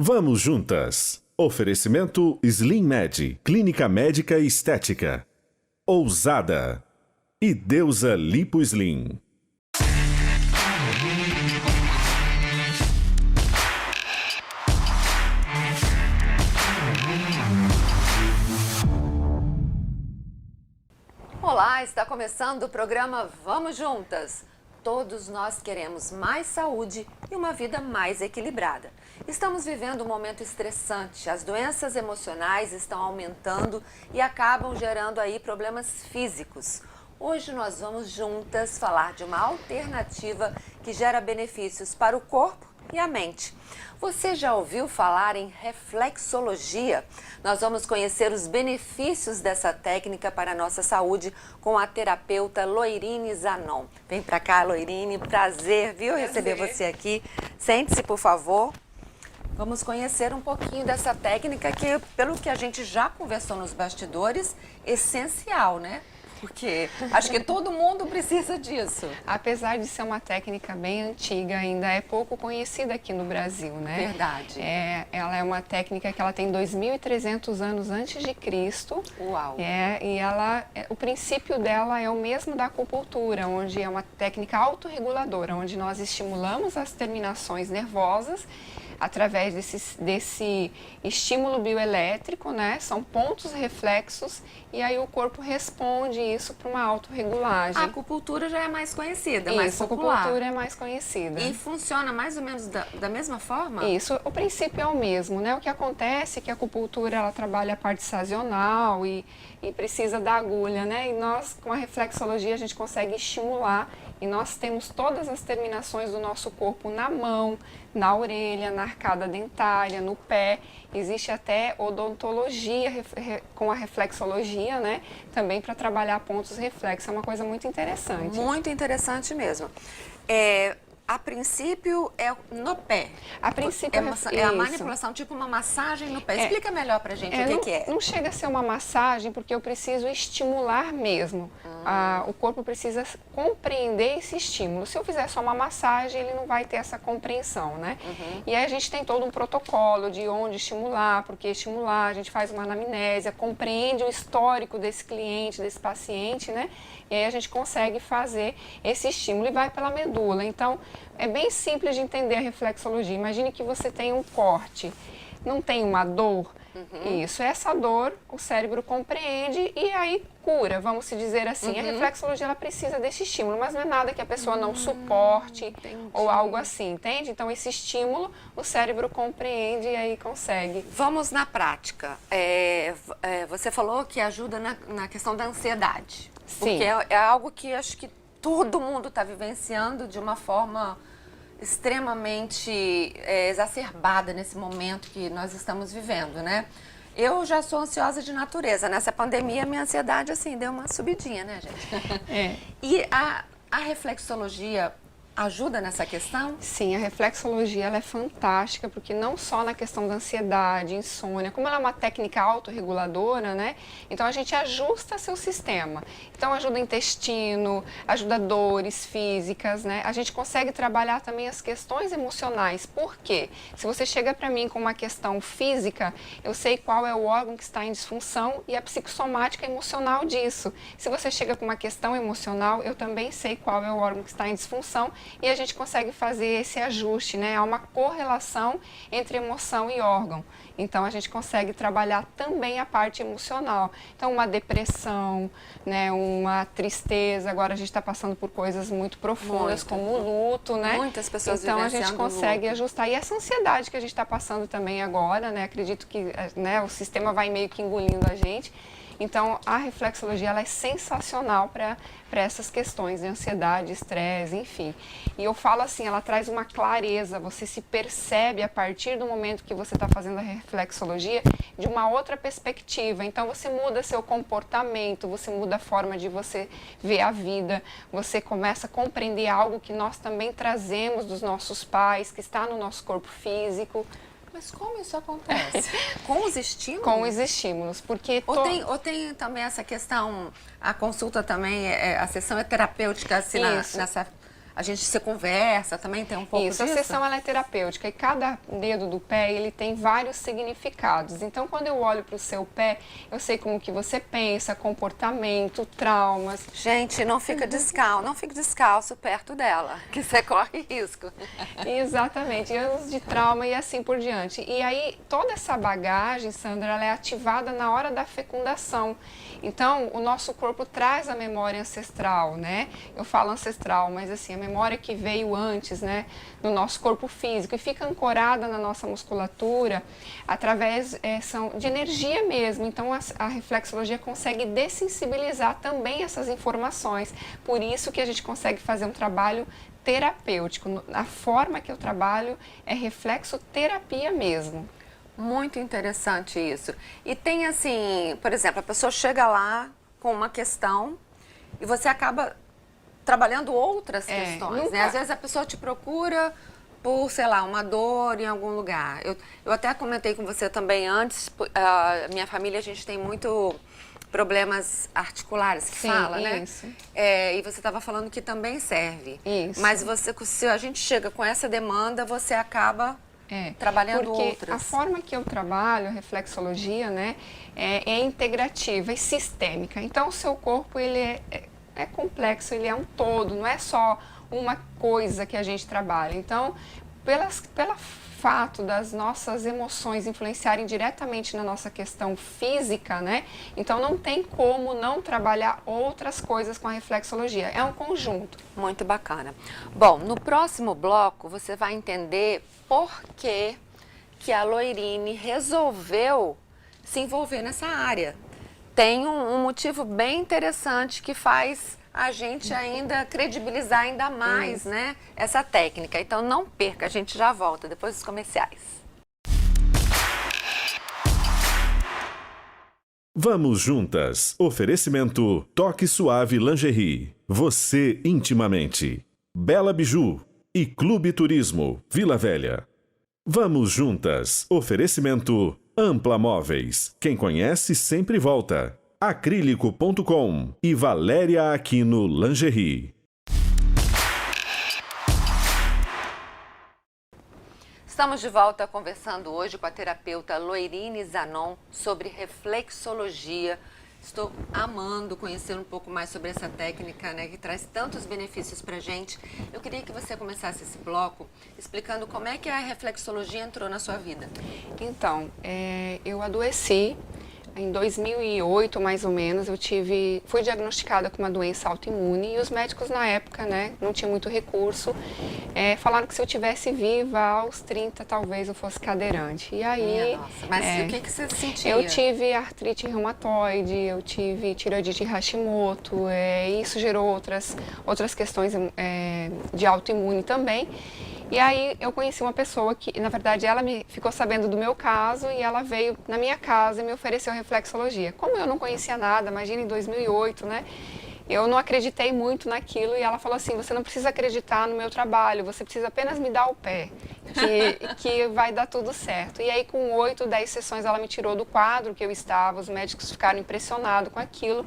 Vamos juntas. Oferecimento Slim Med, Clínica Médica e Estética. Ousada. E Deusa Lipo Slim. Olá, está começando o programa Vamos Juntas. Todos nós queremos mais saúde e uma vida mais equilibrada. Estamos vivendo um momento estressante, as doenças emocionais estão aumentando e acabam gerando aí problemas físicos. Hoje nós vamos juntas falar de uma alternativa que gera benefícios para o corpo e a mente. Você já ouviu falar em reflexologia? Nós vamos conhecer os benefícios dessa técnica para a nossa saúde com a terapeuta Loirine Zanon. Vem pra cá, Loirine, prazer, viu, receber você aqui. Sente-se, por favor. Vamos conhecer um pouquinho dessa técnica que, pelo que a gente já conversou nos bastidores, essencial, né? Porque acho que todo mundo precisa disso. Apesar de ser uma técnica bem antiga, ainda é pouco conhecida aqui no Brasil, né? Verdade. Ela é uma técnica que ela tem 2.300 anos antes de Cristo. Uau! E o princípio dela é o mesmo da acupuntura, onde é uma técnica autorreguladora, onde nós estimulamos as terminações nervosas através desse estímulo bioelétrico, né? São pontos reflexos e aí o corpo responde isso para uma autorregulagem. A acupuntura já é mais conhecida, isso, mais popular. A acupuntura é mais conhecida. E funciona mais ou menos da mesma forma? Isso, o princípio é o mesmo, né? O que acontece é que a acupuntura, ela trabalha a parte sazonal e precisa da agulha, né? E nós, com a reflexologia, a gente consegue estimular e nós temos todas as terminações do nosso corpo na mão, na orelha, na arcada dentária, no pé. Existe até odontologia com a reflexologia, né? Também para trabalhar pontos reflexos. É uma coisa muito interessante. Muito interessante mesmo. A princípio é no pé. A princípio é a manipulação, tipo uma massagem no pé. Explica melhor pra gente o que é. Não chega a ser uma massagem, porque eu preciso estimular mesmo. O corpo precisa compreender esse estímulo. Se eu fizer só uma massagem, ele não vai ter essa compreensão, né? E aí a gente tem todo um protocolo de onde estimular, por que estimular, a gente faz uma anamnésia, compreende o histórico desse cliente, desse paciente, né? E aí a gente consegue fazer esse estímulo e vai pela medula. Então, é bem simples de entender a reflexologia. Imagine que você tem um corte, não tem uma dor. Isso, essa dor o cérebro compreende e aí cura, vamos se dizer assim. A reflexologia, ela precisa desse estímulo, mas não é nada que a pessoa não suporte ou algo assim, entende? Então, esse estímulo o cérebro compreende e aí consegue. Vamos na prática. Você falou que ajuda na questão da ansiedade. Sim. Porque é algo que acho que todo mundo está vivenciando de uma forma extremamente exacerbada nesse momento que nós estamos vivendo, né? Eu já sou ansiosa de natureza. Nessa pandemia, minha ansiedade, assim, deu uma subidinha, né, gente? E a reflexologia ajuda nessa questão? Sim, a reflexologia ela é fantástica, porque não só na questão da ansiedade, insônia, como ela é uma técnica autorreguladora, né? Então a gente ajusta seu sistema. Então ajuda o intestino, ajuda dores físicas, né? A gente consegue trabalhar também as questões emocionais. Por quê? Se você chega para mim com uma questão física, eu sei qual é o órgão que está em disfunção e a psicossomática emocional disso. Se você chega com uma questão emocional, eu também sei qual é o órgão que está em disfunção e a gente consegue fazer esse ajuste, né? Há uma correlação entre emoção e órgão. Então, a gente consegue trabalhar também a parte emocional. Então, uma depressão, né? Uma tristeza. Agora, a gente está passando por coisas muito profundas, como o luto, né? Muitas pessoas então, a gente consegue luto. ajustar. E essa ansiedade que a gente está passando também agora, né? Acredito que o sistema vai meio que engolindo a gente. Então, a reflexologia ela é sensacional para essas questões de ansiedade, estresse, enfim. E eu falo assim, ela traz uma clareza, você se percebe a partir do momento que você está fazendo a reflexologia de uma outra perspectiva. Então, você muda seu comportamento, você muda a forma de você ver a vida, você começa a compreender algo que nós também trazemos dos nossos pais, que está no nosso corpo físico. Mas como isso acontece? Com os estímulos? Com os estímulos, porque... Ou tem também essa questão, a consulta também, a sessão é terapêutica, assim, a gente se conversa, também tem um pouco Isso, disso? a sessão ela é terapêutica e cada dedo do pé ele tem vários significados. Então, quando eu olho para o seu pé, eu sei como que você pensa, comportamento, traumas. Gente, não fique descalço perto dela, que você corre risco. Exatamente, anos de trauma e assim por diante. E aí, toda essa bagagem, Sandra, ela é ativada na hora da fecundação. Então, o nosso corpo traz a memória ancestral, né? Eu falo ancestral, mas assim, a memória que veio antes, né? Do nosso corpo físico e fica ancorada na nossa musculatura através de energia mesmo. Então, a reflexologia consegue dessensibilizar também essas informações. Por isso que a gente consegue fazer um trabalho terapêutico. A forma que eu trabalho é reflexoterapia mesmo. Muito interessante isso. E tem assim, por exemplo, a pessoa chega lá com uma questão e você acaba trabalhando outras questões, né? Às vezes a pessoa te procura por, sei lá, uma dor em algum lugar. Eu até comentei com você também antes, minha família, a gente tem muito problemas articulares, que fala, né? Isso. E você estava falando que também serve. Isso. Mas se a gente chega com essa demanda, você acaba trabalhando porque outras. A forma que eu trabalho, a reflexologia, né, é integrativa e sistêmica. Então, o seu corpo, ele é complexo, ele é um todo, não é só uma coisa que a gente trabalha. Então, pelo fato das nossas emoções influenciarem diretamente na nossa questão física, né? Então, não tem como não trabalhar outras coisas com a reflexologia. É um conjunto. Muito bacana. Bom, no próximo bloco, você vai entender por que a Loirine resolveu se envolver nessa área. Tem um motivo bem interessante que faz a gente ainda credibilizar ainda mais, né, essa técnica. Então não perca, a gente já volta depois dos comerciais. Vamos juntas. Oferecimento Toque Suave Lingerie. Você intimamente. Bela Biju e Clube Turismo Vila Velha. Vamos juntas. Oferecimento Ampla Móveis. Quem conhece sempre volta. Acrílico.com e Valéria Aquino Lingerie. Estamos de volta conversando hoje com a terapeuta Loirine Zanon sobre reflexologia. Estou amando conhecer um pouco mais sobre essa técnica, né, que traz tantos benefícios para a gente. Eu queria que você começasse esse bloco explicando como é que a reflexologia entrou na sua vida. Então, eu adoeci. Em 2008, mais ou menos, fui diagnosticada com uma doença autoimune e os médicos na época, né, não tinham muito recurso, falaram que se eu tivesse viva aos 30, talvez eu fosse cadeirante. E aí, Minha nossa, mas o que você sentia? Eu tive artrite reumatoide, eu tive tireoidite Hashimoto, e isso gerou outras questões de autoimune também. E aí eu conheci uma pessoa que, na verdade, ela ficou sabendo do meu caso e ela veio na minha casa e me ofereceu reflexologia. Como eu não conhecia nada, imagina em 2008, né? Eu não acreditei muito naquilo e ela falou assim, você não precisa acreditar no meu trabalho, você precisa apenas me dar o pé, que vai dar tudo certo. E aí com 8, 10 sessões ela me tirou do quadro que eu estava, os médicos ficaram impressionados com aquilo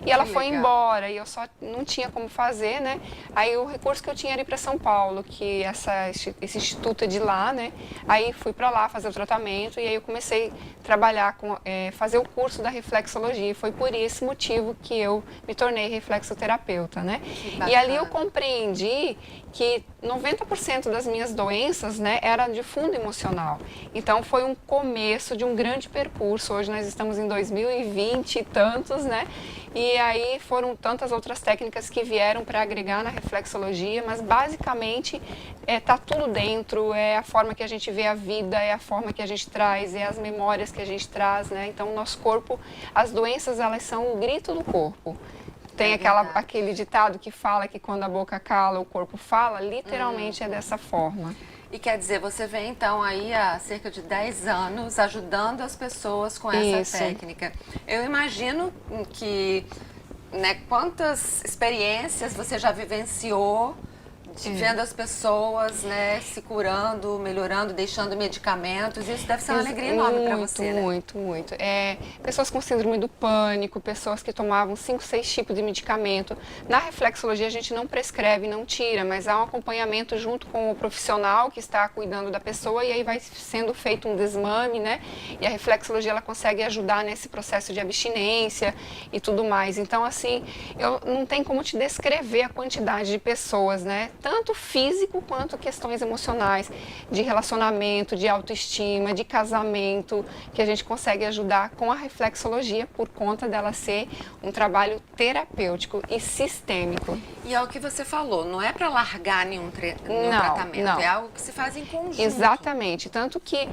e ela foi embora e eu só não tinha como fazer, né? Aí o recurso que eu tinha era ir para São Paulo, que esse instituto é de lá, né? Aí fui para lá fazer o tratamento e aí eu comecei a trabalhar fazer o curso da reflexologia. Foi por esse motivo que eu me tornei reflexoterapeuta, né? E ali eu compreendi que 90% das minhas doenças, né, era de fundo emocional. Então foi um começo de um grande percurso. Hoje nós estamos em 2020 e tantos, né? E aí foram tantas outras técnicas que vieram para agregar na reflexologia, mas basicamente tá tudo dentro, é a forma que a gente vê a vida, é a forma que a gente traz, é as memórias que a gente traz, né? Então o nosso corpo, as doenças, elas são o grito do corpo. Tem aquele ditado que fala que quando a boca cala, o corpo fala, literalmente é dessa forma. E quer dizer, você vem então aí há cerca de 10 anos ajudando as pessoas com essa técnica. Eu imagino que, né, quantas experiências você já vivenciou vendo as pessoas, né, se curando, melhorando, deixando medicamentos. Isso deve ser uma alegria enorme para você, né? Muito. Pessoas com síndrome do pânico, pessoas que tomavam 5, 6 tipos de medicamento. Na reflexologia a gente não prescreve, não tira, mas há um acompanhamento junto com o profissional que está cuidando da pessoa e aí vai sendo feito um desmame, né? E a reflexologia ela consegue ajudar nesse processo de abstinência e tudo mais. Então, assim, eu não tem como te descrever a quantidade de pessoas, né? Tanto físico quanto questões emocionais, de relacionamento, de autoestima, de casamento, que a gente consegue ajudar com a reflexologia por conta dela ser um trabalho terapêutico e sistêmico. E é o que você falou, não é para largar nenhum tratamento, não. É algo que se faz em conjunto. Exatamente, tanto que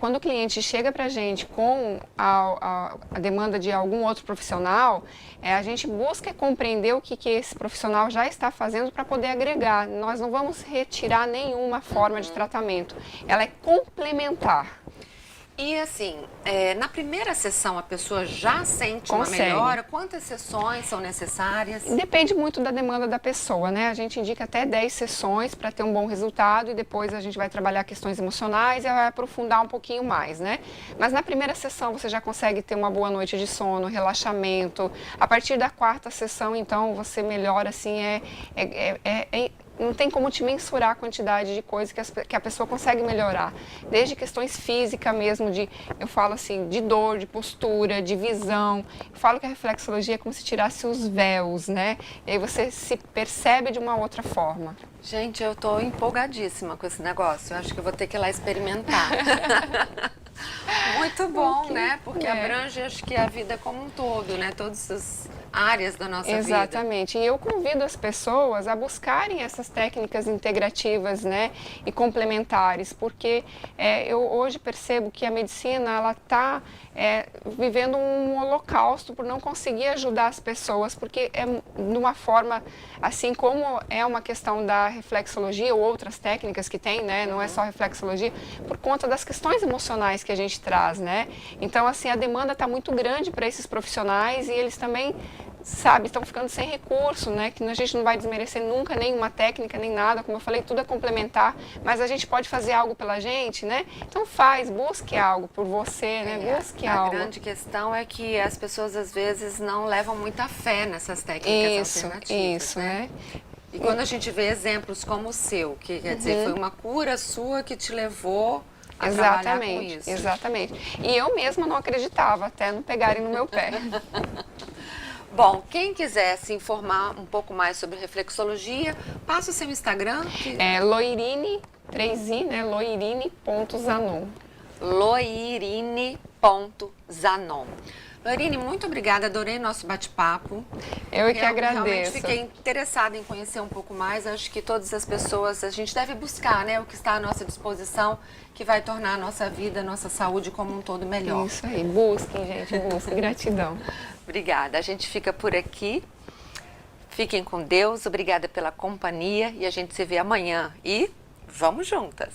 quando o cliente chega para a gente com a demanda de algum outro profissional, a gente busca compreender o que esse profissional já está fazendo para poder agregar. Nós não vamos retirar nenhuma forma de tratamento, ela é complementar. E assim, na primeira sessão a pessoa já sente uma Consegue. melhora? Quantas sessões são necessárias? Depende muito da demanda da pessoa, né? A gente indica até 10 sessões para ter um bom resultado e depois a gente vai trabalhar questões emocionais e vai aprofundar um pouquinho mais, né? Mas na primeira sessão você já consegue ter uma boa noite de sono, relaxamento. A partir da quarta sessão, então, você melhora, assim, não tem como te mensurar a quantidade de coisas que a pessoa consegue melhorar. Desde questões físicas mesmo, eu falo assim, de dor, de postura, de visão. Eu falo que a reflexologia é como se tirasse os véus, né? E aí você se percebe de uma outra forma. Gente, eu tô empolgadíssima com esse negócio. Eu acho que eu vou ter que ir lá experimentar. Muito bom, né? Porque abrange, acho que a vida como um todo, né? Todas as áreas da nossa vida. Exatamente. E eu convido as pessoas a buscarem essas técnicas integrativas, né? E complementares, porque eu hoje percebo que a medicina, ela está vivendo um holocausto por não conseguir ajudar as pessoas, porque é de uma forma, assim como é uma questão da reflexologia ou outras técnicas que tem, né? Não é só reflexologia, por conta das questões emocionais que a gente traz, né? Então, assim, a demanda está muito grande para esses profissionais e eles também, sabe, estão ficando sem recurso, né? Que a gente não vai desmerecer nunca nenhuma técnica, nem nada, como eu falei, tudo é complementar, mas a gente pode fazer algo pela gente, né? Então busque algo por você, né? Busque algo. A grande questão é que as pessoas às vezes não levam muita fé nessas técnicas alternativas, isso, né? E quando a gente vê exemplos como o seu, que quer dizer, foi uma cura sua que te levou a trabalhar com isso. Exatamente. E eu mesma não acreditava, até não pegarem no meu pé. Bom, quem quiser se informar um pouco mais sobre reflexologia, passa o seu Instagram. Loirine, 3i, né? Loirine.zanon. Loirine.zanon. Loirine, muito obrigada, adorei nosso bate-papo. Eu que agradeço. Realmente fiquei interessada em conhecer um pouco mais. Acho que todas as pessoas, a gente deve buscar, né, o que está à nossa disposição, que vai tornar a nossa vida, a nossa saúde como um todo melhor. Isso aí, busquem, gente, busquem. Gratidão. Obrigada, a gente fica por aqui. Fiquem com Deus, obrigada pela companhia e a gente se vê amanhã. E vamos juntas!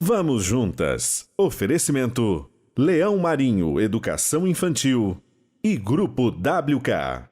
Vamos juntas. Oferecimento: Leão Marinho Educação Infantil e Grupo WK.